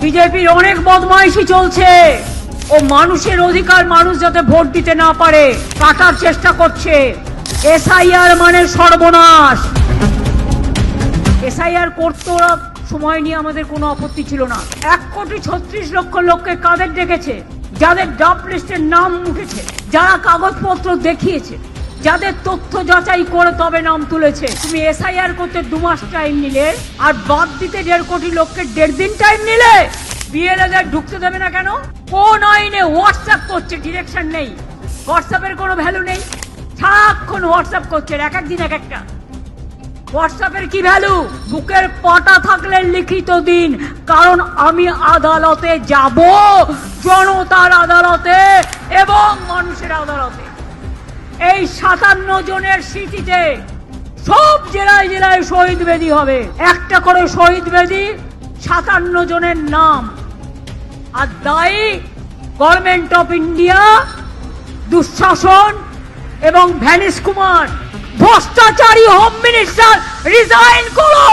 বিজেপির অনেক বদমাইশি চলছে। ও মানুষের অধিকার মানুষ যাতে ভোট দিতে না পারে কাটার চেষ্টা করছে। এসআইআর মানে সর্বনাশ। এসআইআর করতে ওরা সময় নিয়ে আমাদের কোনো আপত্তি ছিল না। 1,36,00,000 লোককে কাদের ডেকেছে? যাদের ড্রাফট লিস্টের নাম উঠেছে, যারা কাগজপত্র দেখিয়েছে, যাদের তথ্য যাচাই করে তবে নাম তুলেছে। তুমি এসআইআর করতে 2 মাস টাইম নিলে আর বাদ দিতে 1.5 কোটি লোককে 1.5 দিন টাইম নিলে। বিএলএদের ঢুকতে দেবে না কেন? কোন আইনে? হোয়াটসঅ্যাপ করছে, ডিরেকশন নেই। হোয়াটসঅ্যাপের কোনো ভ্যালু নেই, সারাক্ষণ হোয়াটসঅ্যাপ করছে, এক এক দিন এক একটা। হোয়াটসঅ্যাপের কি ভ্যালু? বুকের পাটা থাকলে লিখিত দিন, কারণ আমি আদালতে যাব, জনতার আদালতে এবং মানুষের আদালতে। এই 57 জনের স্মৃতিতে সব জেলায় জেলায় শহীদ বেদি হবে, একটা করে শহীদ বেদি, 57 জনের নাম। আর দায়ী গভর্নমেন্ট অফ ইন্ডিয়া, দুঃশাসন এবং ভ্যানিশ কুমার ভ্রষ্টাচারী হোম মিনিস্টার। রিজাইন করো,